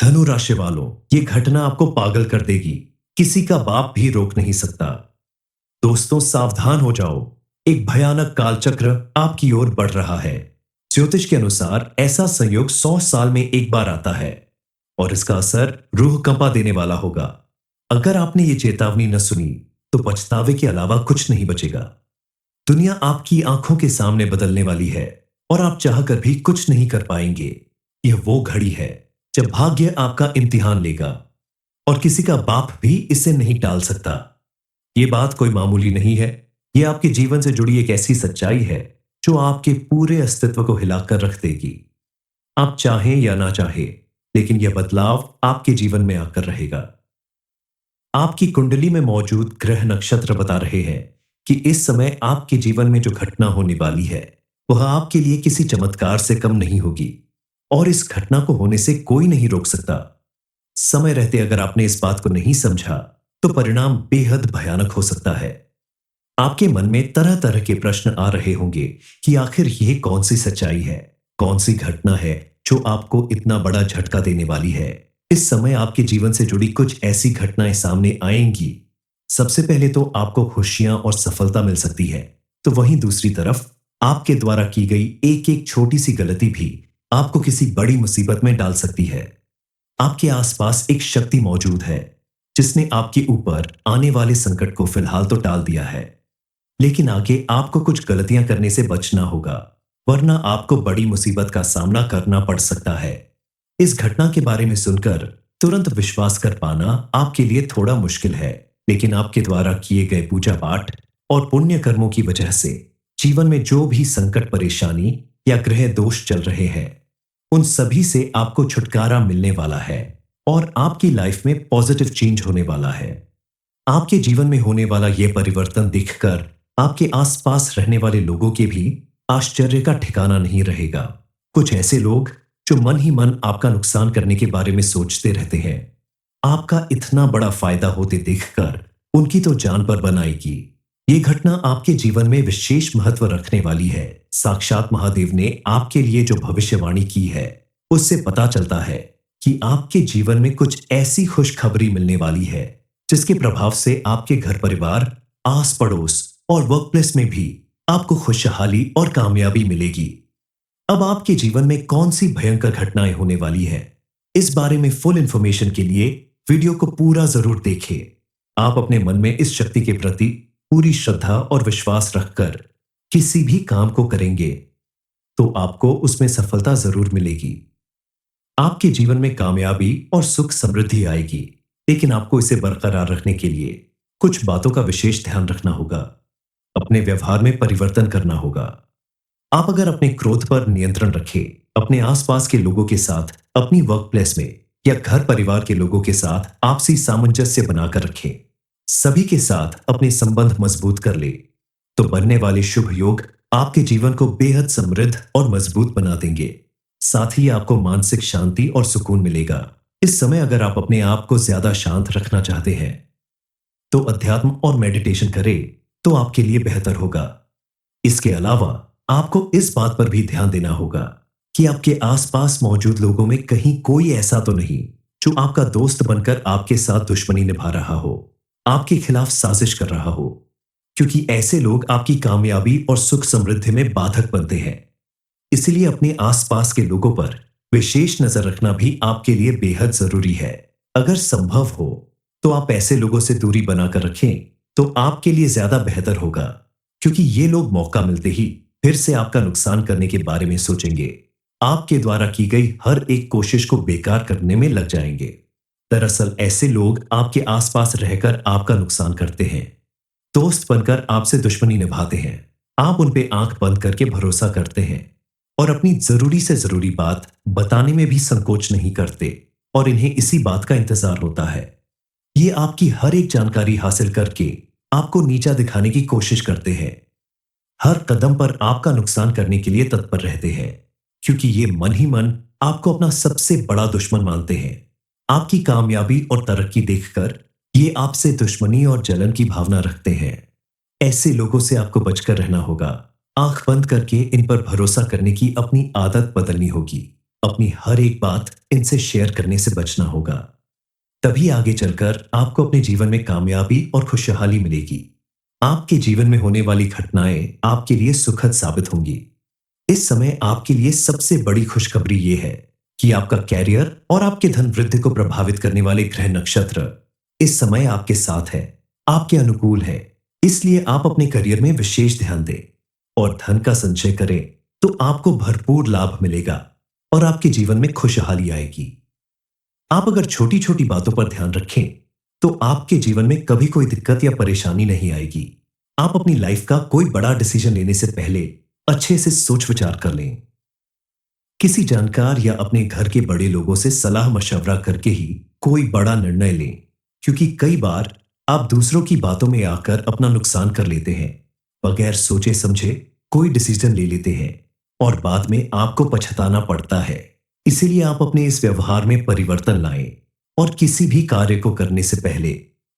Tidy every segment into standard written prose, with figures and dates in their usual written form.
धनु राशि वालों, ये घटना आपको पागल कर देगी। किसी का बाप भी रोक नहीं सकता। दोस्तों, सावधान हो जाओ। एक भयानक कालचक्र आपकी ओर बढ़ रहा है। ज्योतिष के अनुसार ऐसा संयोग 100 साल में एक बार आता है और इसका असर रूह कंपा देने वाला होगा। अगर आपने ये चेतावनी न सुनी तो पछतावे के अलावा कुछ नहीं बचेगा। दुनिया आपकी आंखों के सामने बदलने वाली है और आप चाहकर भी कुछ नहीं कर पाएंगे। यह वो घड़ी है जब भाग्य आपका इम्तिहान लेगा और किसी का बाप भी इसे नहीं टाल सकता। ये बात कोई मामूली नहीं है। ये आपके जीवन से जुड़ी एक ऐसी सच्चाई है जो आपके पूरे अस्तित्व को हिलाकर रख देगी। आप चाहें या ना चाहें, लेकिन यह बदलाव आपके जीवन में आकर रहेगा। आपकी कुंडली में मौजूद ग्रह नक्षत्र बता रहे हैं कि इस समय आपके जीवन में जो घटना होने वाली है वह आपके लिए किसी चमत्कार से कम नहीं होगी और इस घटना को होने से कोई नहीं रोक सकता। समय रहते अगर आपने इस बात को नहीं समझा तो परिणाम बेहद भयानक हो सकता है। आपके मन में तरह तरह के प्रश्न आ रहे होंगे कि आखिर यह कौन सी सच्चाई है, कौन सी घटना है जो आपको इतना बड़ा झटका देने वाली है। इस समय आपके जीवन से जुड़ी कुछ ऐसी घटनाएं सामने आएंगी। सबसे पहले तो आपको खुशियां और सफलता मिल सकती है, तो वहीं दूसरी तरफ आपके द्वारा की गई एक एक छोटी सी गलती भी आपको किसी बड़ी मुसीबत में डाल सकती है। आपके आसपास एक शक्ति मौजूद है जिसने आपके ऊपर आने वाले संकट को फिलहाल तो टाल दिया है, लेकिन आगे आपको कुछ गलतियां करने से बचना होगा, वरना आपको बड़ी मुसीबत का सामना करना पड़ सकता है। इस घटना के बारे में सुनकर तुरंत विश्वास कर पाना आपके लिए थोड़ा मुश्किल है, लेकिन आपके द्वारा किए गए पूजा पाठ और पुण्य कर्मों की वजह से जीवन में जो भी संकट, परेशानी या ग्रह दोष चल रहे हैं, उन सभी से आपको छुटकारा मिलने वाला है और आपकी लाइफ में पॉजिटिव चेंज होने वाला है। आपके जीवन में होने वाला यह परिवर्तन देखकर आपके आसपास रहने वाले लोगों के भी आश्चर्य का ठिकाना नहीं रहेगा। कुछ ऐसे लोग जो मन ही मन आपका नुकसान करने के बारे में सोचते रहते हैं, आपका इतना बड़ा फायदा होते देखकर उनकी तो जान पर बन आएगी। ये घटना आपके जीवन में विशेष महत्व रखने वाली है। साक्षात महादेव ने आपके लिए जो भविष्यवाणी की है उससे पता चलता है कि आपके जीवन में कुछ ऐसी खुशखबरी मिलने वाली है जिसके प्रभाव से आपके घर परिवार, आस पड़ोस और वर्कप्लेस में भी आपको खुशहाली और कामयाबी मिलेगी। अब आपके जीवन में कौन सी भयंकर घटनाएं होने वाली है, इस बारे में फुल इंफॉर्मेशन के लिए वीडियो को पूरा जरूर देखें। आप अपने मन में इस शक्ति के प्रति पूरी श्रद्धा और विश्वास रखकर किसी भी काम को करेंगे तो आपको उसमें सफलता जरूर मिलेगी। आपके जीवन में कामयाबी और सुख समृद्धि आएगी, लेकिन आपको इसे बरकरार रखने के लिए कुछ बातों का विशेष ध्यान रखना होगा। अपने व्यवहार में परिवर्तन करना होगा। आप अगर अपने क्रोध पर नियंत्रण रखें, अपने आसपास के लोगों के साथ, अपनी वर्क प्लेस में या घर परिवार के लोगों के साथ आपसी सामंजस्य बनाकर रखें, सभी के साथ अपने संबंध मजबूत कर ले, तो बनने वाले शुभ योग आपके जीवन को बेहद समृद्ध और मजबूत बना देंगे। साथ ही आपको मानसिक शांति और सुकून मिलेगा। इस समय अगर आप अपने आप को ज्यादा शांत रखना चाहते हैं तो अध्यात्म और मेडिटेशन करें तो आपके लिए बेहतर होगा। इसके अलावा आपको इस बात पर भी ध्यान देना होगा कि आपके आसपास मौजूद लोगों में कहीं कोई ऐसा तो नहीं जो आपका दोस्त बनकर आपके साथ दुश्मनी निभा रहा हो, आपके खिलाफ साजिश कर रहा हो, क्योंकि ऐसे लोग आपकी कामयाबी और सुख समृद्धि में बाधक बनते हैं। इसलिए अपने आसपास के लोगों पर विशेष नजर रखना भी आपके लिए बेहद जरूरी है। अगर संभव हो तो आप ऐसे लोगों से दूरी बनाकर रखें तो आपके लिए ज्यादा बेहतर होगा, क्योंकि ये लोग मौका मिलते ही फिर से आपका नुकसान करने के बारे में सोचेंगे। आपके द्वारा की गई हर एक कोशिश को बेकार करने में लग जाएंगे। दरअसल ऐसे लोग आपके आसपास रहकर आपका नुकसान करते हैं, दोस्त बनकर आपसे दुश्मनी निभाते हैं। आप उन पे आंख बंद करके भरोसा करते हैं और अपनी जरूरी से जरूरी बात बताने में भी संकोच नहीं करते और इन्हें इसी बात का इंतजार होता है। ये आपकी हर एक जानकारी हासिल करके आपको नीचा दिखाने की कोशिश करते हैं। हर कदम पर आपका नुकसान करने के लिए तत्पर रहते हैं, क्योंकि ये मन ही मन आपको अपना सबसे बड़ा दुश्मन मानते हैं। आपकी कामयाबी और तरक्की देखकर ये आपसे दुश्मनी और जलन की भावना रखते हैं। ऐसे लोगों से आपको बचकर रहना होगा। आंख बंद करके इन पर भरोसा करने की अपनी आदत बदलनी होगी। अपनी हर एक बात इनसे शेयर करने से बचना होगा। तभी आगे चलकर आपको अपने जीवन में कामयाबी और खुशहाली मिलेगी। आपके जीवन में होने वाली घटनाएं आपके लिए सुखद साबित होंगी। इस समय आपके लिए सबसे बड़ी खुशखबरी ये है कि आपका कैरियर और आपके धन वृद्धि को प्रभावित करने वाले ग्रह नक्षत्र इस समय आपके साथ है, आपके अनुकूल है। इसलिए आप अपने करियर में विशेष ध्यान दें और धन का संचय करें तो आपको भरपूर लाभ मिलेगा और आपके जीवन में खुशहाली आएगी। आप अगर छोटी छोटी बातों पर ध्यान रखें तो आपके जीवन में कभी कोई दिक्कत या परेशानी नहीं आएगी। आप अपनी लाइफ का कोई बड़ा डिसीजन लेने से पहले अच्छे से सोच विचार कर लें। किसी जानकार या अपने घर के बड़े लोगों से सलाह मशवरा करके ही कोई बड़ा निर्णय लें, क्योंकि कई बार आप दूसरों की बातों में आकर अपना नुकसान कर लेते हैं। बगैर सोचे समझे कोई डिसीजन ले लेते हैं और बाद में आपको पछताना पड़ता है। इसीलिए आप अपने इस व्यवहार में परिवर्तन लाएं और किसी भी कार्य को करने से पहले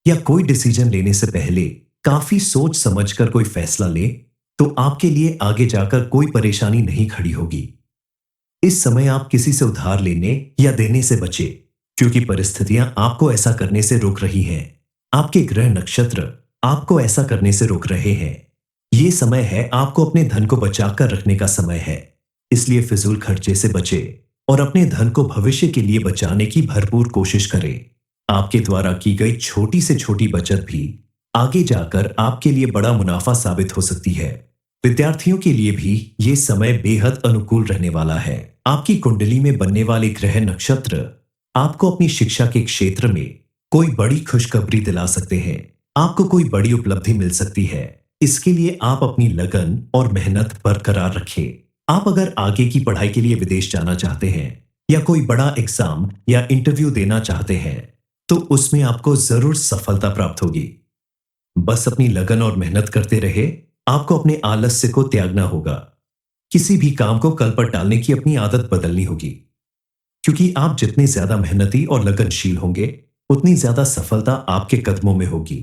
या कोई डिसीजन लेने से पहले काफी सोच समझकर कोई फैसला लें, तो आपके लिए आगे जाकर कोई परेशानी नहीं खड़ी होगी। इस समय आप किसी से उधार लेने या देने से बचें, क्योंकि परिस्थितियां आपको ऐसा करने से रोक रही हैं। आपके ग्रह नक्षत्र आपको ऐसा करने से रोक रहे हैं। ये समय है आपको अपने धन को बचाकर रखने का समय है। इसलिए फिजूल खर्चे से बचें और अपने धन को भविष्य के लिए बचाने की भरपूर कोशिश करें। आपके द्वारा की गई छोटी से छोटी बचत भी आगे जाकर आपके लिए बड़ा मुनाफा साबित हो सकती है। विद्यार्थियों के लिए भी ये समय बेहद अनुकूल रहने वाला है। आपकी कुंडली में बनने वाले ग्रह नक्षत्र आपको अपनी शिक्षा के क्षेत्र में कोई बड़ी खुशखबरी दिला सकते हैं। आपको कोई बड़ी उपलब्धि मिल सकती है। इसके लिए आप अपनी लगन और मेहनत बरकरार रखें। आप अगर आगे की पढ़ाई के लिए विदेश जाना चाहते हैं या कोई बड़ा एग्जाम या इंटरव्यू देना चाहते हैं, तो उसमें आपको जरूर सफलता प्राप्त होगी। बस अपनी लगन और मेहनत करते रहे। आपको अपने आलस्य को त्यागना होगा। किसी भी काम को कल पर टालने की अपनी आदत बदलनी होगी, क्योंकि आप जितने ज्यादा मेहनती और लगनशील होंगे उतनी ज्यादा सफलता आपके कदमों में होगी।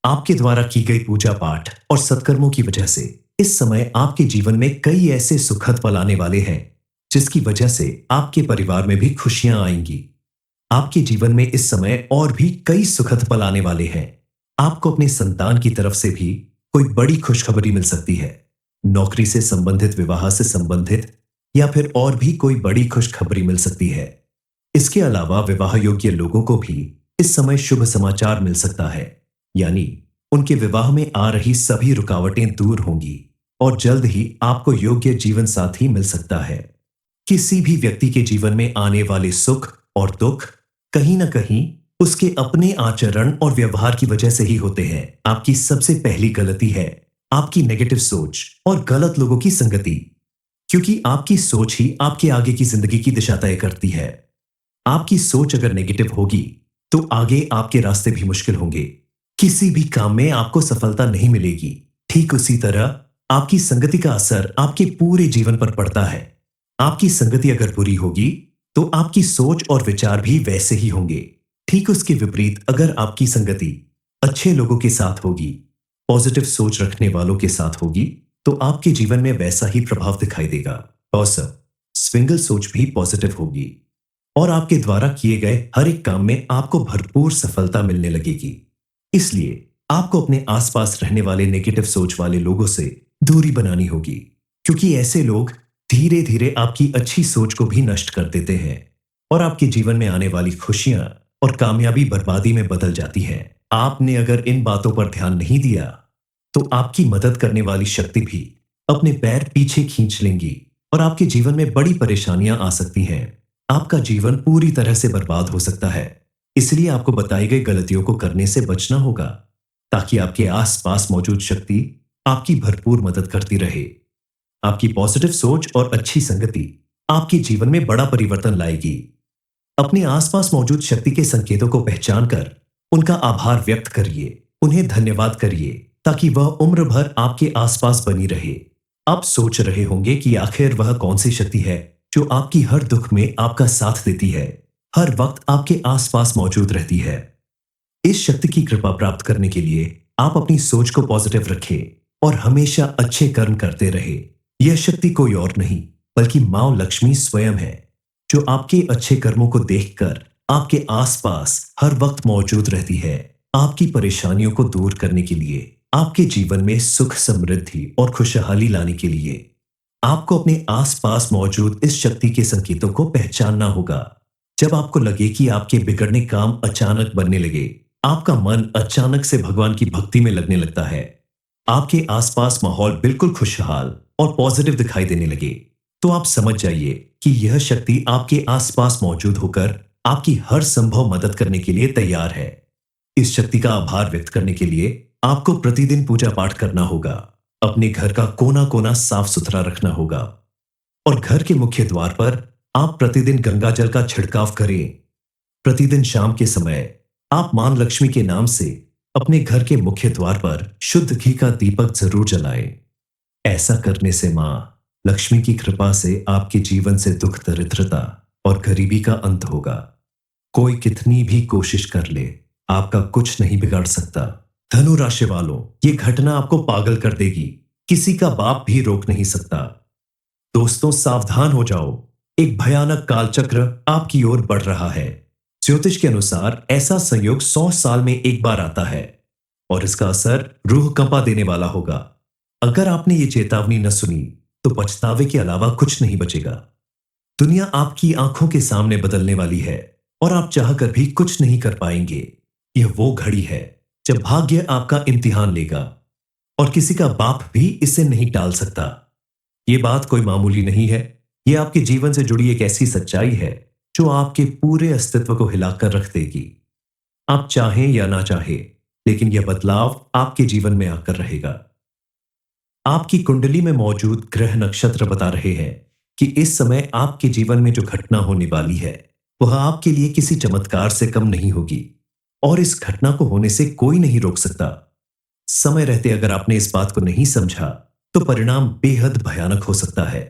आपके द्वारा की गई पूजा पाठ और सत्कर्मों की वजह से इस समय आपके जीवन में कई ऐसे सुखद पल आने वाले हैं, जिसकी वजह से आपके परिवार में भी खुशियां आएंगी। आपके जीवन में इस समय और भी कई सुखद पल आने वाले हैं। आपको अपने संतान की तरफ से भी कोई बड़ी खुशखबरी मिल सकती है। नौकरी से संबंधित, विवाह से संबंधित या फिर और भी कोई बड़ी खुशखबरी मिल सकती है। इसके अलावा विवाह योग्य लोगों को भी इस समय शुभ समाचार मिल सकता है, यानी उनके विवाह में आ रही सभी रुकावटें दूर होंगी और जल्द ही आपको योग्य जीवन साथी मिल सकता है। किसी भी व्यक्ति के जीवन में आने वाले सुख और दुख कहीं ना कहीं उसके अपने आचरण और व्यवहार की वजह से ही होते हैं। आपकी सबसे पहली गलती है आपकी नेगेटिव सोच और गलत लोगों की संगति, क्योंकि आपकी सोच ही आपके आगे की जिंदगी की दिशा तय करती है। आपकी सोच अगर नेगेटिव होगी तो आगे आपके रास्ते भी मुश्किल होंगे। किसी भी काम में आपको सफलता नहीं मिलेगी। ठीक उसी तरह आपकी संगति का असर आपके पूरे जीवन पर पड़ता है। आपकी संगति अगर बुरी होगी तो आपकी सोच और विचार भी वैसे ही होंगे। ठीक उसके विपरीत अगर आपकी संगति अच्छे लोगों के साथ होगी, पॉजिटिव सोच रखने वालों के साथ होगी, तो आपके जीवन में वैसा ही प्रभाव दिखाई देगा। और स्विंगल सोच भी पॉजिटिव होगी और आपके द्वारा किए गए हर एक काम में आपको भरपूर सफलता मिलने लगेगी। इसलिए आपको अपने आसपास रहने वाले नेगेटिव सोच वाले लोगों से दूरी बनानी होगी, क्योंकि ऐसे लोग धीरे धीरे आपकी अच्छी सोच को भी नष्ट कर देते हैं और आपके जीवन में आने वाली खुशियां और कामयाबी बर्बादी में बदल जाती है। आपने अगर इन बातों पर ध्यान नहीं दिया तो आपकी मदद करने वाली शक्ति भी अपने पैर पीछे खींच लेंगी और आपके जीवन में बड़ी परेशानियां आ सकती हैं। आपका जीवन पूरी तरह से बर्बाद हो सकता है। इसलिए आपको बताई गई गलतियों को करने से बचना होगा, ताकि आपके आसपास मौजूद शक्ति आपकी भरपूर मदद करती रहे। आपकी पॉजिटिव सोच और अच्छी संगति आपके जीवन में बड़ा परिवर्तन लाएगी। अपने आसपास मौजूद शक्ति के संकेतों को पहचान कर उनका आभार व्यक्त करिए, उन्हें धन्यवाद करिए, ताकि वह उम्र भर आपके आसपास बनी रहे। आप सोच रहे होंगे कि आखिर वह कौन सी शक्ति है जो आपकी हर दुख में आपका साथ देती है, हर वक्त आपके आसपास मौजूद रहती है। इस शक्ति की कृपा प्राप्त करने के लिए आप अपनी सोच को पॉजिटिव रखें और हमेशा अच्छे कर्म करते रहे। यह शक्ति कोई और नहीं बल्कि मां लक्ष्मी स्वयं है। जो आपके अच्छे कर्मों को देखकर आपके आसपास हर वक्त मौजूद रहती है, आपकी परेशानियों को दूर करने के लिए, आपके जीवन में सुख समृद्धि और खुशहाली लाने के लिए। आपको अपने आसपास मौजूद इस शक्ति के संकेतों को पहचानना होगा। जब आपको लगे कि आपके बिगड़ने काम अचानक बनने लगे, आपका मन अचानक से भगवान की भक्ति में लगने लगता है, आपके आसपास माहौल बिल्कुल खुशहाल और पॉजिटिव दिखाई देने लगे, तो आप समझ जाइए कि यह शक्ति आपके आसपास मौजूद होकर आपकी हर संभव मदद करने के लिए तैयार है। इस शक्ति का आभार व्यक्त करने के लिए आपको प्रतिदिन पूजा पाठ करना होगा, अपने घर का कोना कोना साफ सुथरा रखना होगा और घर के मुख्य द्वार पर आप प्रतिदिन गंगा जल का छिड़काव करें। प्रतिदिन शाम के समय आप मां लक्ष्मी के नाम से अपने घर के मुख्य द्वार पर शुद्ध घी का दीपक जरूर जलाएं। ऐसा करने से मां लक्ष्मी की कृपा से आपके जीवन से दुख दरिद्रता और गरीबी का अंत होगा। कोई कितनी भी कोशिश कर ले, आपका कुछ नहीं बिगाड़ सकता। धनु राशि वालों, ये घटना आपको पागल कर देगी, किसी का बाप भी रोक नहीं सकता। दोस्तों सावधान हो जाओ, एक भयानक कालचक्र आपकी ओर बढ़ रहा है। ज्योतिष के अनुसार ऐसा संयोग 100 साल में एक बार आता है और इसका असर रूह कंपा देने वाला होगा। अगर आपने ये चेतावनी न सुनी तो पछतावे के अलावा कुछ नहीं बचेगा। दुनिया आपकी आंखों के सामने बदलने वाली है और आप चाहकर भी कुछ नहीं कर पाएंगे। यह वो घड़ी है जब भाग्य आपका इम्तिहान लेगा और किसी का बाप भी इसे नहीं टाल सकता। यह बात कोई मामूली नहीं है, यह आपके जीवन से जुड़ी एक ऐसी सच्चाई है जो आपके पूरे अस्तित्व को हिलाकर रख देगी। आप चाहें या ना चाहें, लेकिन यह बदलाव आपके जीवन में आकर रहेगा। आपकी कुंडली में मौजूद ग्रह नक्षत्र बता रहे हैं कि इस समय आपके जीवन में जो घटना होने वाली है वह आपके लिए किसी चमत्कार से कम नहीं होगी और इस घटना को होने से कोई नहीं रोक सकता। समय रहते अगर आपने इस बात को नहीं समझा तो परिणाम बेहद भयानक हो सकता है।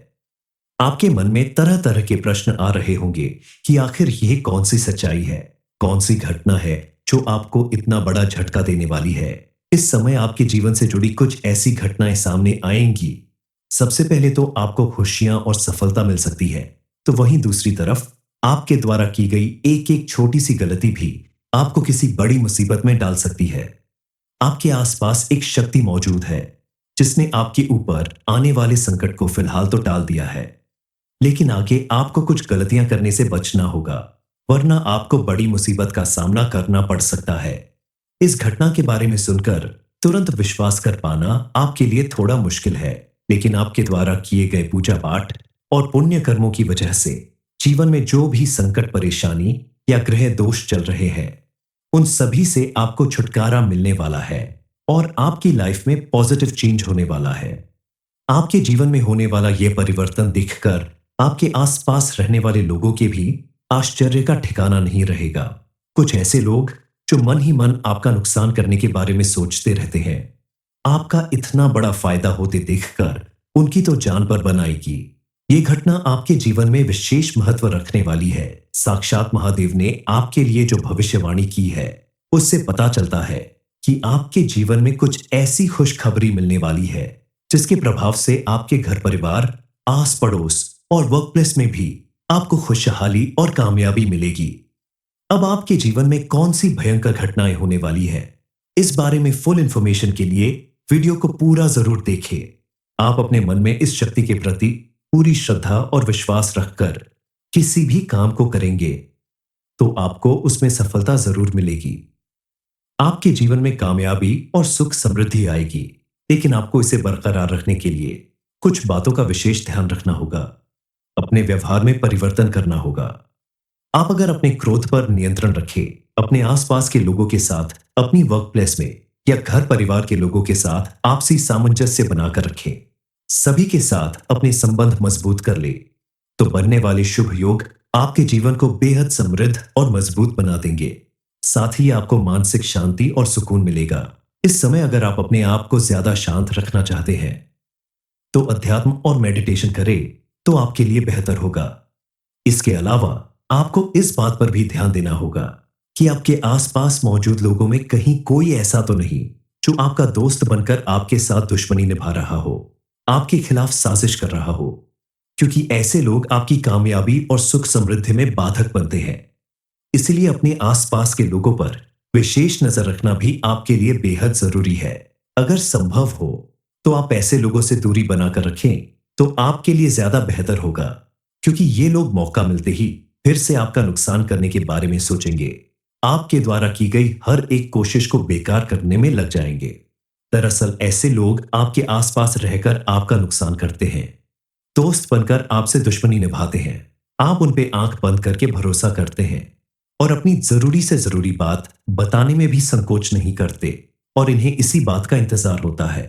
आपके मन में तरह तरह के प्रश्न आ रहे होंगे कि आखिर यह कौन सी सच्चाई है, कौन सी घटना है जो आपको इतना बड़ा झटका देने वाली है। इस समय आपके जीवन से जुड़ी कुछ ऐसी घटनाएं सामने आएंगी। सबसे पहले तो आपको खुशियां और सफलता मिल सकती है, तो वहीं दूसरी तरफ आपके द्वारा की गई एक एक छोटी सी गलती भी आपको किसी बड़ी मुसीबत में डाल सकती है। आपके आसपास एक शक्ति मौजूद है जिसने आपके ऊपर आने वाले संकट को फिलहाल तो टाल दिया है, लेकिन आगे आपको कुछ गलतियां करने से बचना होगा, वरना आपको बड़ी मुसीबत का सामना करना पड़ सकता है। इस घटना के बारे में सुनकर तुरंत विश्वास कर पाना आपके लिए थोड़ा मुश्किल है, लेकिन आपके द्वारा किए गए पूजा पाठ और पुण्य कर्मों की वजह से जीवन में जो भी संकट परेशानी या ग्रह दोष चल रहे हैं उन सभी से आपको छुटकारा मिलने वाला है और आपकी लाइफ में पॉजिटिव चेंज होने वाला है। आपके जीवन में होने वाला यह परिवर्तन देखकर आपके आसपास रहने वाले लोगों के भी आश्चर्य का ठिकाना नहीं रहेगा। कुछ ऐसे लोग जो मन ही मन आपका नुकसान करने के बारे में सोचते रहते हैं, आपका इतना बड़ा फायदा होते देखकर उनकी तो जान पर बनाएगी। ये घटना आपके जीवन में विशेष महत्व रखने वाली है। साक्षात महादेव ने आपके लिए जो भविष्यवाणी की है उससे पता चलता है कि आपके जीवन में कुछ ऐसी खुशखबरी मिलने वाली है जिसके प्रभाव से आपके घर परिवार, आस पड़ोस और वर्कप्लेस में भी आपको खुशहाली और कामयाबी मिलेगी। अब आपके जीवन में कौन सी भयंकर घटनाएं होने वाली है, इस बारे में फुल इंफॉर्मेशन के लिए वीडियो को पूरा जरूर देखें। आप अपने मन में इस शक्ति के प्रति पूरी श्रद्धा और विश्वास रखकर किसी भी काम को करेंगे तो आपको उसमें सफलता जरूर मिलेगी। आपके जीवन में कामयाबी और सुख समृद्धि आएगी, लेकिन आपको इसे बरकरार रखने के लिए कुछ बातों का विशेष ध्यान रखना होगा। अपने व्यवहार में परिवर्तन करना होगा। आप अगर अपने क्रोध पर नियंत्रण रखें, अपने आसपास के लोगों के साथ, अपनी वर्क प्लेस में या घर परिवार के लोगों के साथ आपसी सामंजस्य बनाकर रखें, सभी के साथ अपने संबंध मजबूत कर ले, तो बनने वाले शुभ योग आपके जीवन को बेहद समृद्ध और मजबूत बना देंगे। साथ ही आपको मानसिक शांति और सुकून मिलेगा। इस समय अगर आप अपने आप को ज्यादा शांत रखना चाहते हैं तो अध्यात्म और मेडिटेशन करें तो आपके लिए बेहतर होगा। इसके अलावा आपको इस बात पर भी ध्यान देना होगा कि आपके आसपास मौजूद लोगों में कहीं कोई ऐसा तो नहीं जो आपका दोस्त बनकर आपके साथ दुश्मनी निभा रहा हो, आपके खिलाफ साजिश कर रहा हो। क्योंकि ऐसे लोग आपकी कामयाबी और सुख समृद्धि में बाधक बनते हैं। इसलिए अपने आसपास के लोगों पर विशेष नजर रखना भी आपके लिए बेहद जरूरी है। अगर संभव हो तो आप ऐसे लोगों से दूरी बनाकर रखें तो आपके लिए ज्यादा बेहतर होगा, क्योंकि ये लोग मौका मिलते ही फिर से आपका नुकसान करने के बारे में सोचेंगे। आपके द्वारा की गई हर एक कोशिश को बेकार करने में लग जाएंगे। दरअसल ऐसे लोग आपके आसपास रहकर आपका नुकसान करते हैं, दोस्त बनकर आपसे दुश्मनी निभाते हैं। आप उन पे आंख बंद करके भरोसा करते हैं और अपनी जरूरी से जरूरी बात बताने में भी संकोच नहीं करते, और इन्हें इसी बात का इंतजार होता है।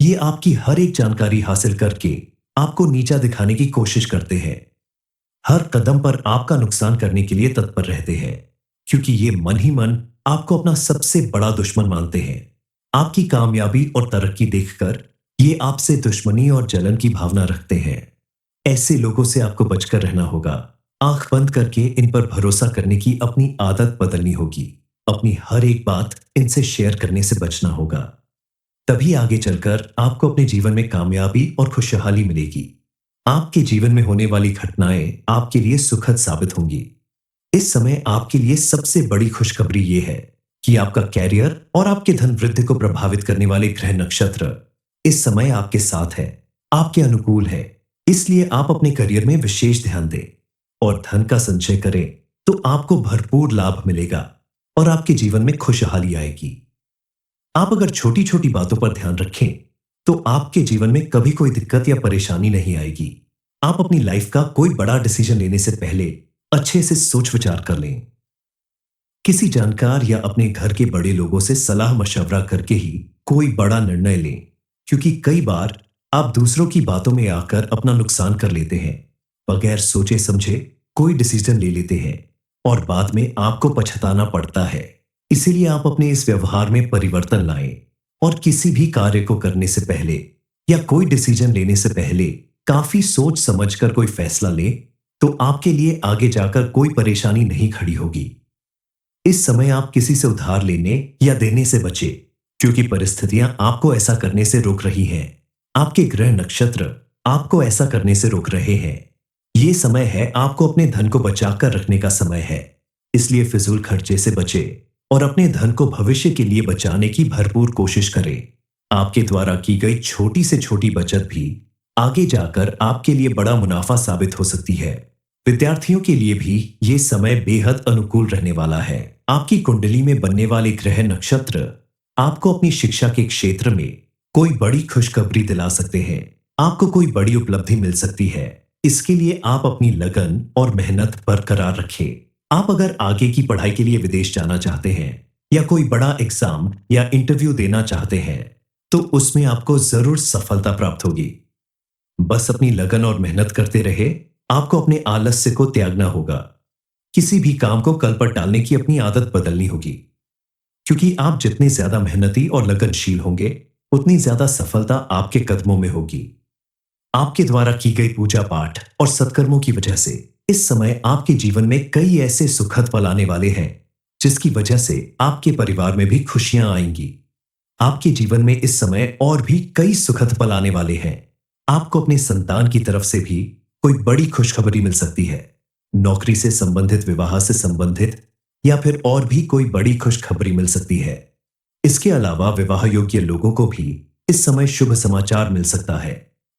ये आपकी हर एक जानकारी हासिल करके आपको नीचा दिखाने की कोशिश करते हैं। हर कदम पर आपका नुकसान करने के लिए तत्पर रहते हैं, क्योंकि ये मन ही मन आपको अपना सबसे बड़ा दुश्मन मानते हैं। आपकी कामयाबी और तरक्की देखकर ये आपसे दुश्मनी और जलन की भावना रखते हैं। ऐसे लोगों से आपको बचकर रहना होगा। आंख बंद करके इन पर भरोसा करने की अपनी आदत बदलनी होगी। अपनी हर एक बात इनसे शेयर करने से बचना होगा। तभी आगे चलकर आपको अपने जीवन में कामयाबी और खुशहाली मिलेगी। आपके जीवन में होने वाली घटनाएं आपके लिए सुखद साबित होंगी। इस समय आपके लिए सबसे बड़ी खुशखबरी यह है कि आपका कैरियर और आपके धन वृद्धि को प्रभावित करने वाले ग्रह नक्षत्र इस समय आपके साथ है, आपके अनुकूल है। इसलिए आप अपने करियर में विशेष ध्यान दें और धन का संचय करें तो आपको भरपूर लाभ मिलेगा और आपके जीवन में खुशहाली आएगी। आप अगर छोटी छोटी बातों पर ध्यान रखें तो आपके जीवन में कभी कोई दिक्कत या परेशानी नहीं आएगी। आप अपनी लाइफ का कोई बड़ा डिसीजन लेने से पहले अच्छे से सोच विचार कर लें। किसी जानकार या अपने घर के बड़े लोगों से सलाह मशवरा करके ही कोई बड़ा निर्णय लें, क्योंकि कई बार आप दूसरों की बातों में आकर अपना नुकसान कर लेते हैं। बगैर सोचे समझे कोई डिसीजन ले लेते हैं और बाद में आपको पछताना पड़ता है। इसीलिए आप अपने इस व्यवहार में परिवर्तन लाएं और किसी भी कार्य को करने से पहले या कोई डिसीजन लेने से पहले काफी सोच समझकर कोई फैसला लें, तो आपके लिए आगे जाकर कोई परेशानी नहीं खड़ी होगी। इस समय आप किसी से उधार लेने या देने से बचें, क्योंकि परिस्थितियां आपको ऐसा करने से रोक रही हैं। आपके ग्रह नक्षत्र आपको ऐसा करने से रोक रहे हैं। ये समय है आपको अपने धन को बचाकर रखने का समय है। इसलिए फिजूल खर्चे से बचें और अपने धन को भविष्य के लिए बचाने की भरपूर कोशिश करें। आपके द्वारा की गई छोटी से छोटी बचत भी आगे जाकर आपके लिए बड़ा मुनाफा साबित हो सकती है। विद्यार्थियों के लिए भी ये समय बेहद अनुकूल रहने वाला है। आपकी कुंडली में बनने वाले ग्रह नक्षत्र आपको अपनी शिक्षा के क्षेत्र में कोई बड़ी खुशखबरी दिला सकते हैं। आपको कोई बड़ी उपलब्धि मिल सकती है। इसके लिए आप अपनी लगन और मेहनत बरकरार रखें। आप अगर आगे की पढ़ाई के लिए विदेश जाना चाहते हैं या कोई बड़ा एग्जाम या इंटरव्यू देना चाहते हैं तो उसमें आपको जरूर सफलता प्राप्त होगी। बस अपनी लगन और मेहनत करते रहे। आपको अपने आलस्य को त्यागना होगा। किसी भी काम को कल पर टालने की अपनी आदत बदलनी होगी, क्योंकि आप जितने ज्यादा मेहनती और लगनशील होंगे उतनी ज्यादा सफलता आपके कदमों में होगी। आपके द्वारा की गई पूजा पाठ और सत्कर्मों की वजह से इस समय आपके जीवन में कई ऐसे सुखद पल आने वाले हैं, जिसकी वजह से आपके परिवार में भी खुशियां आएंगी। आपके जीवन में इस समय और भी कई सुखद पल आने वाले हैं। आपको अपने संतान की तरफ से भी कोई बड़ी खुशखबरी मिल सकती है। नौकरी से संबंधित, विवाह से संबंधित या फिर और भी कोई बड़ी खुशखबरी मिल सकती है। इसके अलावा विवाह योग्य लोगों को भी इस समय शुभ समाचार मिल सकता है,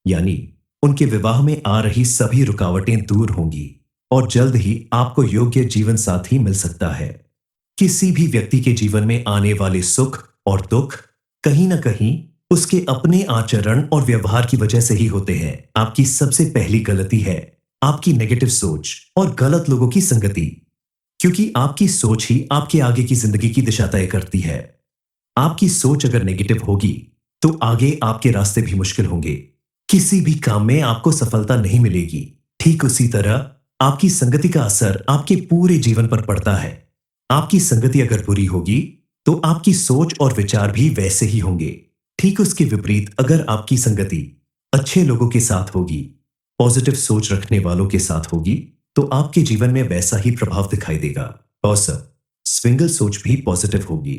यानी उनके विवाह में आ रही सभी रुकावटें दूर होंगी और जल्द ही आपको योग्य जीवन साथी मिल सकता है। किसी भी व्यक्ति के जीवन में आने वाले सुख और दुख कहीं ना कहीं उसके अपने आचरण और व्यवहार की वजह से ही होते हैं। आपकी सबसे पहली गलती है आपकी नेगेटिव सोच और गलत लोगों की संगति, क्योंकि आपकी सोच ही आपके आगे की जिंदगी की दिशा तय करती है। आपकी सोच अगर नेगेटिव होगी तो आगे आपके रास्ते भी मुश्किल होंगे। किसी भी काम में आपको सफलता नहीं मिलेगी। ठीक उसी तरह आपकी संगति का असर आपके पूरे जीवन पर पड़ता है। आपकी संगति अगर बुरी होगी तो आपकी सोच और विचार भी वैसे ही होंगे। ठीक उसके विपरीत अगर आपकी संगति अच्छे लोगों के साथ होगी, पॉजिटिव सोच रखने वालों के साथ होगी, तो आपके जीवन में वैसा ही प्रभाव दिखाई देगा। पॉजिटिव स्विंगल सोच भी पॉजिटिव होगी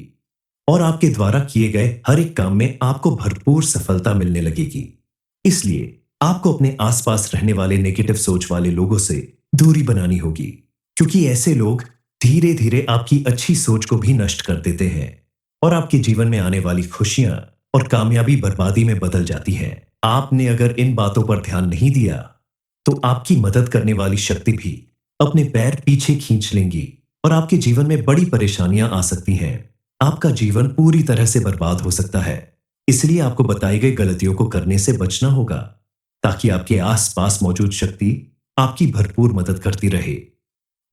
और आपके द्वारा किए गए हर एक काम में आपको भरपूर सफलता मिलने लगेगी। इसलिए आपको अपने आसपास रहने वाले नेगेटिव सोच वाले लोगों से दूरी बनानी होगी, क्योंकि ऐसे लोग धीरे धीरे आपकी अच्छी सोच को भी नष्ट कर देते हैं और आपके जीवन में आने वाली खुशियां और कामयाबी बर्बादी में बदल जाती है। आपने अगर इन बातों पर ध्यान नहीं दिया तो आपकी मदद करने वाली शक्ति भी अपने पैर पीछे खींच लेंगी और आपके जीवन में बड़ी परेशानियां आ सकती हैं। आपका जीवन पूरी तरह से बर्बाद हो सकता है। इसलिए आपको बताई गई गलतियों को करने से बचना होगा, ताकि आपके आसपास मौजूद शक्ति आपकी भरपूर मदद करती रहे।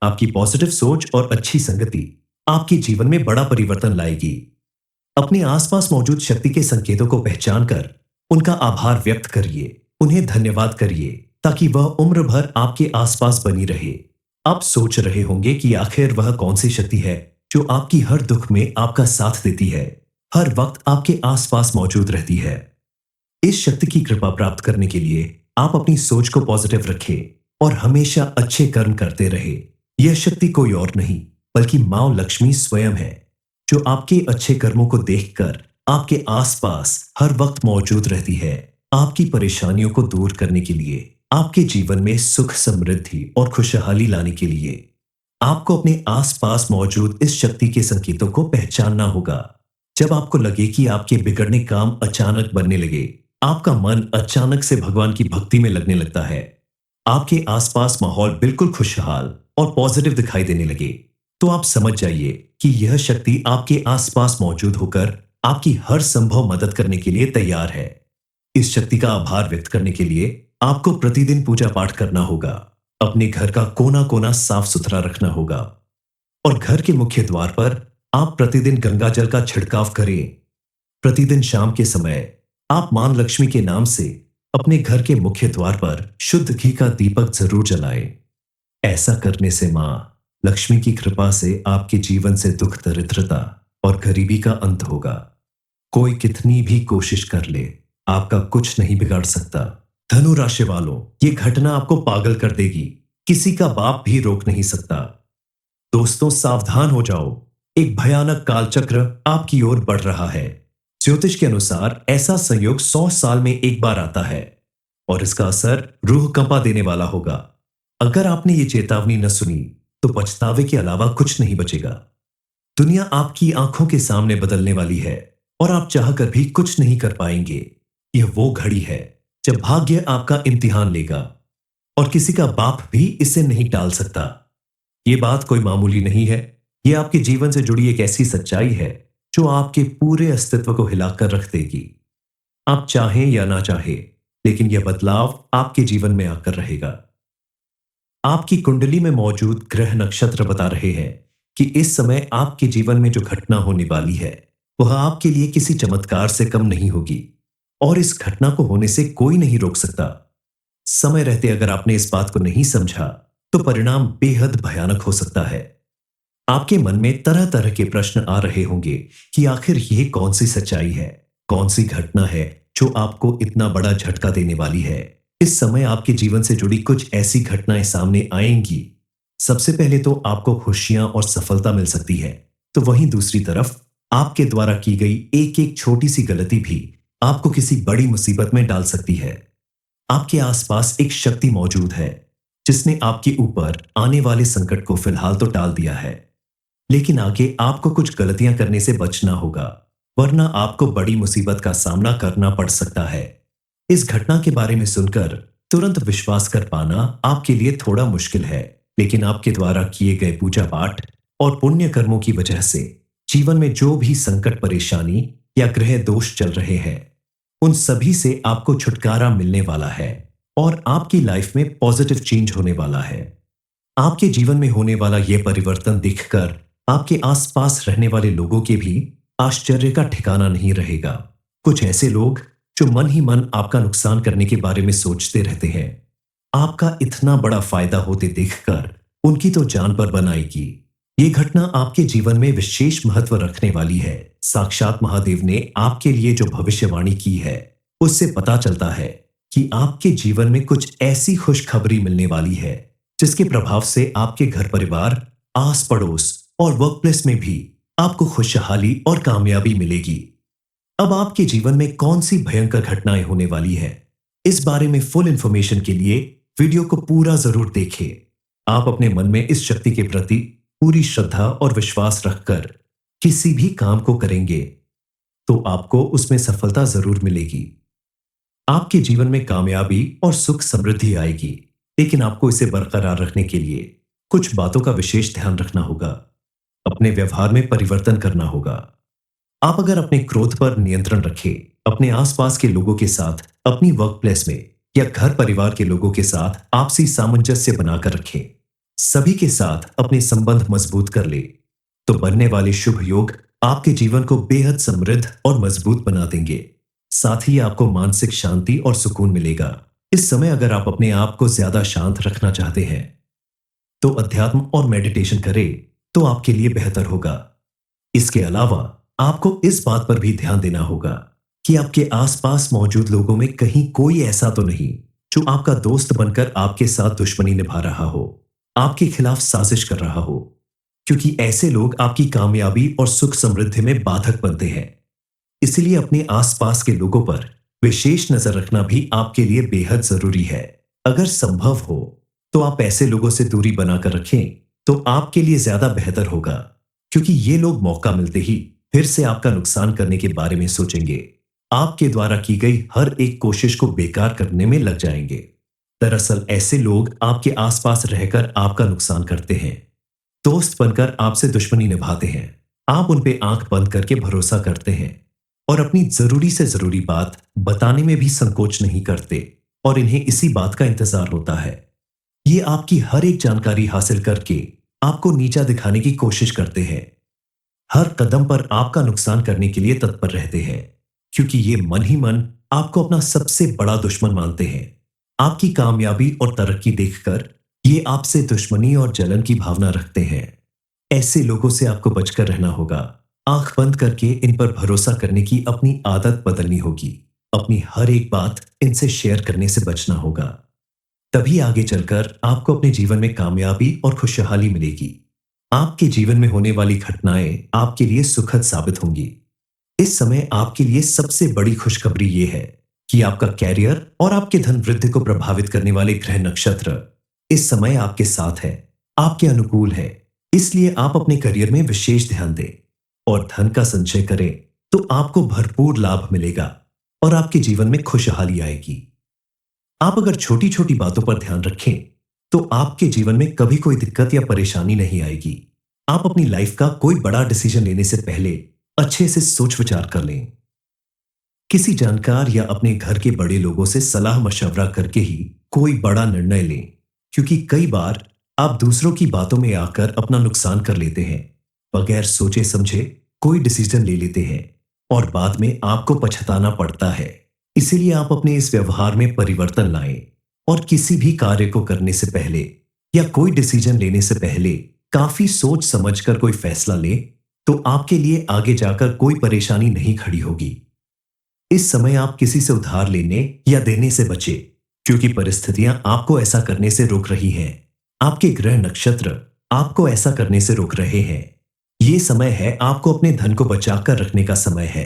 आपकी पॉजिटिव सोच और अच्छी संगति आपके जीवन में बड़ा परिवर्तन लाएगी। अपने आसपास मौजूद शक्ति के संकेतों को पहचान कर उनका आभार व्यक्त करिए, उन्हें धन्यवाद करिए, ताकि वह उम्र भर आपके आसपास बनी रहे। आप सोच रहे होंगे कि आखिर वह कौन सी शक्ति है जो आपकी हर दुख में आपका साथ देती है, हर वक्त आपके आसपास मौजूद रहती है। इस शक्ति की कृपा प्राप्त करने के लिए आप अपनी सोच को पॉजिटिव रखें और हमेशा अच्छे कर्म करते रहे। यह शक्ति कोई और नहीं बल्कि मां लक्ष्मी स्वयं है, जो आपके अच्छे कर्मों को देखकर आपके आसपास हर वक्त मौजूद रहती है। आपकी परेशानियों को दूर करने के लिए, आपके जीवन में सुख समृद्धि और खुशहाली लाने के लिए आपको अपने आसपास मौजूद इस शक्ति के संकेतों को पहचानना होगा। जब आपको लगे कि आपके बिगड़ने काम अचानक बनने लगे, आपका मन अचानक से भगवान की भक्ति में लगने लगता है, आपके आसपास माहौल बिल्कुल खुशहाल और पॉजिटिव दिखाई देने लगे, तो आप समझ जाइए कि यह शक्ति आपके आसपास मौजूद होकर आपकी हर संभव मदद करने के लिए तैयार है। इस शक्ति का आभार व्यक्त करने के लिए आपको प्रतिदिन पूजा पाठ करना होगा, अपने घर का कोना कोना साफ सुथरा रखना होगा और घर के मुख्य द्वार पर आप प्रतिदिन गंगा जल का छिड़काव करें। प्रतिदिन शाम के समय आप मां लक्ष्मी के नाम से अपने घर के मुख्य द्वार पर शुद्ध घी का दीपक जरूर जलाएं। ऐसा करने से मां लक्ष्मी की कृपा से आपके जीवन से दुख दरिद्रता और गरीबी का अंत होगा। कोई कितनी भी कोशिश कर ले, आपका कुछ नहीं बिगाड़ सकता। धनु राशि वालों, ये घटना आपको पागल कर देगी, किसी का बाप भी रोक नहीं सकता। दोस्तों सावधान हो जाओ, एक भयानक कालचक्र आपकी ओर बढ़ रहा है। ज्योतिष के अनुसार ऐसा संयोग 100 साल में एक बार आता है और इसका असर रूह कंपा देने वाला होगा। अगर आपने ये चेतावनी न सुनी तो पछतावे के अलावा कुछ नहीं बचेगा। दुनिया आपकी आंखों के सामने बदलने वाली है और आप चाहकर भी कुछ नहीं कर पाएंगे। यह वो घड़ी है जब भाग्य आपका इम्तिहान लेगा और किसी का बाप भी इसे नहीं टाल सकता। यह बात कोई मामूली नहीं है, यह आपके जीवन से जुड़ी एक ऐसी सच्चाई है जो आपके पूरे अस्तित्व को हिलाकर रख देगी। आप चाहें या ना चाहें, लेकिन यह बदलाव आपके जीवन में आकर रहेगा। आपकी कुंडली में मौजूद ग्रह नक्षत्र बता रहे हैं कि इस समय आपके जीवन में जो घटना होने वाली है वह आपके लिए किसी चमत्कार से कम नहीं होगी और इस घटना को होने से कोई नहीं रोक सकता। समय रहते अगर आपने इस बात को नहीं समझा तो परिणाम बेहद भयानक हो सकता है। आपके मन में तरह तरह के प्रश्न आ रहे होंगे कि आखिर यह कौन सी सच्चाई है, कौन सी घटना है जो आपको इतना बड़ा झटका देने वाली है। इस समय आपके जीवन से जुड़ी कुछ ऐसी घटनाएं सामने आएंगी। सबसे पहले तो आपको खुशियां और सफलता मिल सकती है, तो वहीं दूसरी तरफ आपके द्वारा की गई एक एक छोटी सी गलती भी आपको किसी बड़ी मुसीबत में डाल सकती है। आपके आसपास एक शक्ति मौजूद है जिसने आपके ऊपर आने वाले संकट को फिलहाल तो टाल दिया है, लेकिन आगे आपको कुछ गलतियां करने से बचना होगा, वरना आपको बड़ी मुसीबत का सामना करना पड़ सकता है। इस घटना के बारे में सुनकर तुरंत विश्वास कर पाना आपके लिए थोड़ा मुश्किल है, लेकिन आपके द्वारा किए गए पूजा पाठ और पुण्य कर्मों की वजह से जीवन में जो भी संकट, परेशानी या ग्रह दोष चल रहे हैं, उन सभी से आपको छुटकारा मिलने वाला है और आपकी लाइफ में पॉजिटिव चेंज होने वाला है। आपके जीवन में होने वाला यह परिवर्तन देखकर आपके आसपास रहने वाले लोगों के भी आश्चर्य का ठिकाना नहीं रहेगा। कुछ ऐसे लोग जो मन ही मन आपका नुकसान करने के बारे में सोचते रहते हैं, आपका इतना बड़ा फायदा होते देखकर उनकी तो जान पर बनाएगी। ये घटना आपके जीवन में विशेष महत्व रखने वाली है। साक्षात महादेव ने आपके लिए जो भविष्यवाणी की है उससे पता चलता है कि आपके जीवन में कुछ ऐसी खुशखबरी मिलने वाली है जिसके प्रभाव से आपके घर परिवार, आस पड़ोस और वर्क प्लेस में भी आपको खुशहाली और कामयाबी मिलेगी। अब आपके जीवन में कौन सी भयंकर घटनाएं होने वाली है इस बारे में फुल इंफॉर्मेशन के लिए वीडियो को पूरा जरूर देखें। आप अपने मन में इस शक्ति के प्रति पूरी श्रद्धा और विश्वास रखकर किसी भी काम को करेंगे तो आपको उसमें सफलता जरूर मिलेगी। आपके जीवन में कामयाबी और सुख समृद्धि आएगी, लेकिन आपको इसे बरकरार रखने के लिए कुछ बातों का विशेष ध्यान रखना होगा। अपने व्यवहार में परिवर्तन करना होगा। आप अगर अपने क्रोध पर नियंत्रण रखें, अपने आसपास के लोगों के साथ, अपनी वर्क प्लेस में या घर परिवार के लोगों के साथ आपसी सामंजस्य बनाकर रखें, सभी के साथ अपने संबंध मजबूत कर ले, तो बनने वाले शुभ योग आपके जीवन को बेहद समृद्ध और मजबूत बना देंगे। साथ ही आपको मानसिक शांति और सुकून मिलेगा। इस समय अगर आप अपने आप को ज्यादा शांत रखना चाहते हैं तो अध्यात्म और मेडिटेशन करें तो आपके लिए बेहतर होगा। इसके अलावा आपको इस बात पर भी ध्यान देना होगा कि आपके आसपास मौजूद लोगों में कहीं कोई ऐसा तो नहीं जो आपका दोस्त बनकर आपके साथ दुश्मनी निभा रहा हो, आपके खिलाफ साजिश कर रहा हो, क्योंकि ऐसे लोग आपकी कामयाबी और सुख समृद्धि में बाधक बनते हैं। इसलिए अपने आसपास के लोगों पर विशेष नजर रखना भी आपके लिए बेहद जरूरी है। अगर संभव हो तो आप ऐसे लोगों से दूरी बनाकर रखें तो आपके लिए ज्यादा बेहतर होगा, क्योंकि ये लोग मौका मिलते ही फिर से आपका नुकसान करने के बारे में सोचेंगे। आपके द्वारा की गई हर एक कोशिश को बेकार करने में लग जाएंगे। दरअसल ऐसे लोग आपके आसपास रहकर आपका नुकसान करते हैं, दोस्त बनकर आपसे दुश्मनी निभाते हैं। आप उन पे आंख बंद करके भरोसा करते हैं और अपनी जरूरी से जरूरी बात बताने में भी संकोच नहीं करते, और इन्हें इसी बात का इंतजार होता है। ये आपकी हर एक जानकारी हासिल करके आपको नीचा दिखाने की कोशिश करते हैं। हर कदम पर आपका नुकसान करने के लिए तत्पर रहते हैं, क्योंकि ये मन ही मन आपको अपना सबसे बड़ा दुश्मन मानते हैं। आपकी कामयाबी और तरक्की देखकर ये आपसे दुश्मनी और जलन की भावना रखते हैं। ऐसे लोगों से आपको बचकर रहना होगा। आंख बंद करके इन पर भरोसा करने की अपनी आदत बदलनी होगी। अपनी हर एक बात इनसे शेयर करने से बचना होगा। तभी आगे चलकर आपको अपने जीवन में कामयाबी और खुशहाली मिलेगी। आपके जीवन में होने वाली घटनाएं आपके लिए सुखद साबित होंगी। इस समय आपके लिए सबसे बड़ी खुशखबरी यह है कि आपका कैरियर और आपके धन वृद्धि को प्रभावित करने वाले ग्रह नक्षत्र इस समय आपके साथ है, आपके अनुकूल है। इसलिए आप अपने करियर में विशेष ध्यान दें और धन का संचय करें तो आपको भरपूर लाभ मिलेगा और आपके जीवन में खुशहाली आएगी। आप अगर छोटी छोटी बातों पर ध्यान रखें तो आपके जीवन में कभी कोई दिक्कत या परेशानी नहीं आएगी। आप अपनी लाइफ का कोई बड़ा डिसीजन लेने से पहले अच्छे से सोच विचार कर लें। किसी जानकार या अपने घर के बड़े लोगों से सलाह मशवरा करके ही कोई बड़ा निर्णय लें, क्योंकि कई बार आप दूसरों की बातों में आकर अपना नुकसान कर लेते हैं। बगैर सोचे समझे कोई डिसीजन ले लेते हैं और बाद में आपको पछताना पड़ता है। इसीलिए आप अपने इस व्यवहार में परिवर्तन लाएं और किसी भी कार्य को करने से पहले या कोई डिसीजन लेने से पहले काफी सोच समझकर कोई फैसला लें, तो आपके लिए आगे जाकर कोई परेशानी नहीं खड़ी होगी। इस समय आप किसी से उधार लेने या देने से बचें, क्योंकि परिस्थितियां आपको ऐसा करने से रोक रही हैं। आपके ग्रह नक्षत्र आपको ऐसा करने से रोक रहे हैं। ये समय है आपको अपने धन को बचाकर रखने का समय है।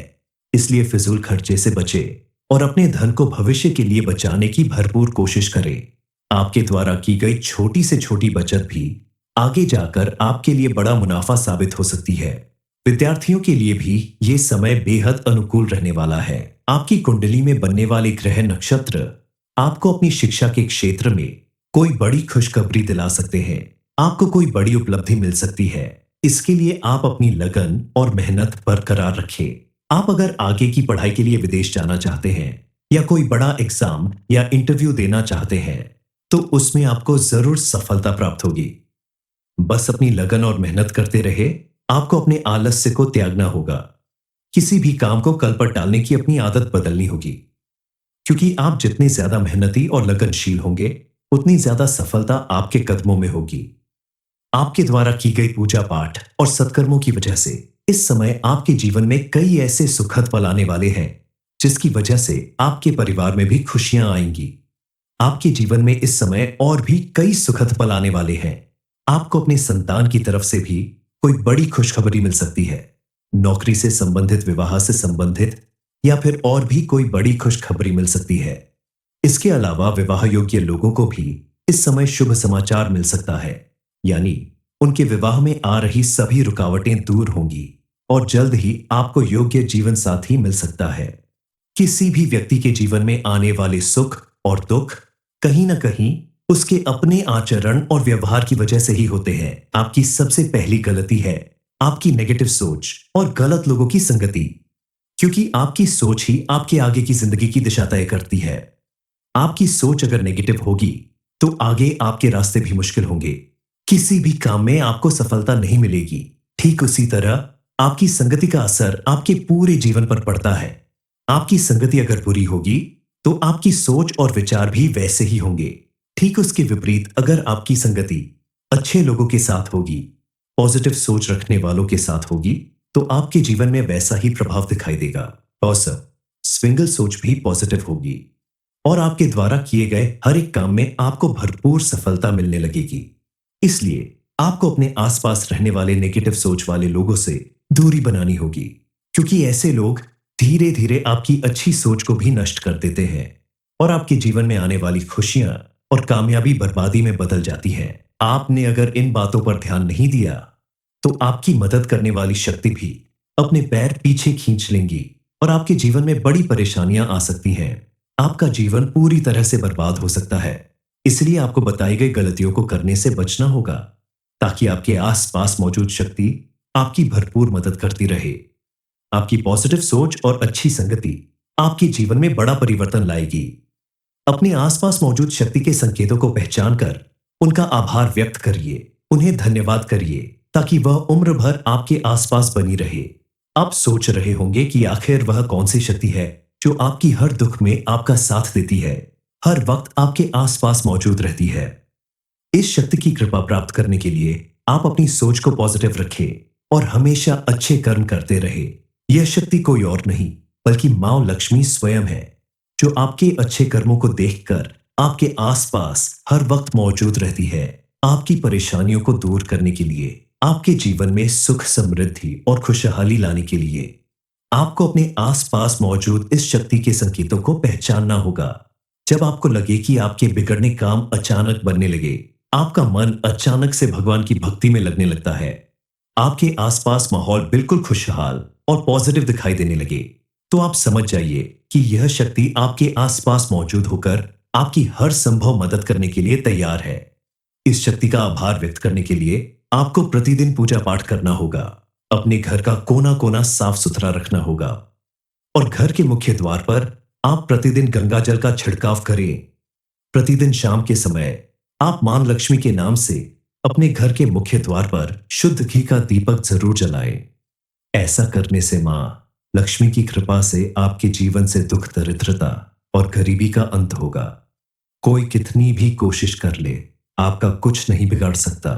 इसलिए फिजूल खर्चे से बचें और अपने धन को भविष्य के लिए बचाने की भरपूर कोशिश करें। आपके द्वारा की गई छोटी से छोटी बचत भी आगे जाकर आपके लिए बड़ा मुनाफा साबित हो सकती है। विद्यार्थियों के लिए भी ये समय बेहद अनुकूल रहने वाला है। आपकी कुंडली में बनने वाले ग्रह नक्षत्र आपको अपनी शिक्षा के क्षेत्र में कोई बड़ी खुशखबरी दिला सकते हैं। आपको कोई बड़ी उपलब्धि मिल सकती है। इसके लिए आप अपनी लगन और मेहनत बरकरार रखें। आप अगर आगे की पढ़ाई के लिए विदेश जाना चाहते हैं या कोई बड़ा एग्जाम या इंटरव्यू देना चाहते हैं तो उसमें आपको जरूर सफलता प्राप्त होगी। बस अपनी लगन और मेहनत करते रहे। आपको अपने आलस्य को त्यागना होगा। किसी भी काम को कल पर टालने की अपनी आदत बदलनी होगी, क्योंकि आप जितने ज्यादा मेहनती और लगनशील होंगे उतनी ज्यादा सफलता आपके कदमों में होगी। आपके द्वारा की गई पूजा पाठ और सत्कर्मों की वजह से इस समय आपके जीवन में कई ऐसे सुखद पल आने वाले हैं जिसकी वजह से आपके परिवार में भी खुशियां आएंगी। आपके जीवन में इस समय और भी कई सुखद पल आने वाले हैं। आपको अपने संतान की तरफ से भी कोई बड़ी खुशखबरी मिल सकती है। नौकरी से संबंधित, विवाह से संबंधित या फिर और भी कोई बड़ी खुशखबरी मिल सकती है। इसके अलावा विवाह योग्य लोगों को भी इस समय शुभ समाचार मिल सकता है, यानी उनके विवाह में आ रही सभी रुकावटें दूर होंगी और जल्द ही आपको योग्य जीवन साथी मिल सकता है। किसी भी व्यक्ति के जीवन में आने वाले सुख और दुख कहीं ना कहीं उसके अपने आचरण और व्यवहार की वजह से ही होते हैं। आपकी सबसे पहली गलती है आपकी नेगेटिव सोच और गलत लोगों की संगति, क्योंकि आपकी सोच ही आपके आगे की जिंदगी की दिशा तय करती है। आपकी सोच अगर नेगेटिव होगी तो आगे आपके रास्ते भी मुश्किल होंगे, किसी भी काम में आपको सफलता नहीं मिलेगी। ठीक उसी तरह आपकी संगति का असर आपके पूरे जीवन पर पड़ता है। आपकी संगति अगर बुरी होगी तो आपकी सोच और विचार भी वैसे ही होंगे। ठीक उसके विपरीत अगर आपकी संगति अच्छे लोगों के साथ होगी, पॉजिटिव सोच रखने वालों के साथ होगी, तो आपके जीवन में वैसा ही प्रभाव दिखाई देगा। और सिंगल सोच भी पॉजिटिव होगी और आपके द्वारा किए गए हर एक काम में आपको भरपूर सफलता मिलने लगेगी। इसलिए आपको अपने आसपास रहने वाले नेगेटिव सोच वाले लोगों से दूरी बनानी होगी, क्योंकि ऐसे लोग धीरे धीरे आपकी अच्छी सोच को भी नष्ट कर देते हैं और आपके जीवन में आने वाली खुशियां और कामयाबी बर्बादी में बदल जाती है। आपने अगर इन बातों पर ध्यान नहीं दिया तो आपकी मदद करने वाली शक्ति भी अपने पैर पीछे खींच लेंगी और आपके जीवन में बड़ी परेशानियां आ सकती हैं। आपका जीवन पूरी तरह से बर्बाद हो सकता है। इसलिए आपको बताई गई गलतियों को करने से बचना होगा, ताकि आपके आसपास मौजूद शक्ति आपकी भरपूर मदद करती रहे। आपकी पॉजिटिव सोच और अच्छी संगति आपके जीवन में बड़ा परिवर्तन लाएगी। अपने आसपास मौजूद शक्ति के संकेतों को पहचान कर उनका आभार व्यक्त करिए, उन्हें धन्यवाद करिए, ताकि वह उम्र भर आपके आसपास बनी रहे। आप सोच रहे होंगे कि आखिर वह कौन सी शक्ति है जो आपकी हर दुख में आपका साथ देती है, हर वक्त आपके आसपास मौजूद रहती है। इस शक्ति की कृपा प्राप्त करने के लिए आप अपनी सोच को पॉजिटिव रखें और हमेशा अच्छे कर्म करते रहे। यह शक्ति कोई और नहीं बल्कि मां लक्ष्मी स्वयं है, जो आपके अच्छे कर्मों को देखकर आपके आसपास हर वक्त मौजूद रहती है, आपकी परेशानियों को दूर करने के लिए, आपके जीवन में सुख समृद्धि और खुशहाली लाने के लिए। आपको अपने आसपास मौजूद इस शक्ति के संकेतों को पहचानना होगा। जब आपको लगे कि आपके बिगड़ने काम अचानक बनने लगे, आपका मन अचानक से भगवान की भक्ति में लगने लगता है, आपके आसपास माहौल बिल्कुल खुशहाल और पॉजिटिव दिखाई देने लगे, तो आप समझ जाइए कि यह शक्ति आपके आसपास मौजूद होकर आपकी हर संभव मदद करने के लिए तैयार है। इस शक्ति का आभार व्यक्त करने के लिए आपको प्रतिदिन पूजा पाठ करना होगा, अपने घर का कोना कोना साफ सुथरा रखना होगा और घर के मुख्य द्वार पर आप प्रतिदिन गंगा जल का छिड़काव करें। प्रतिदिन शाम के समय आप मां लक्ष्मी के नाम से अपने घर के मुख्य द्वार पर शुद्ध घी का दीपक जरूर जलाएं। ऐसा करने से मां लक्ष्मी की कृपा से आपके जीवन से दुख दरिद्रता और गरीबी का अंत होगा। कोई कितनी भी कोशिश कर ले, आपका कुछ नहीं बिगाड़ सकता।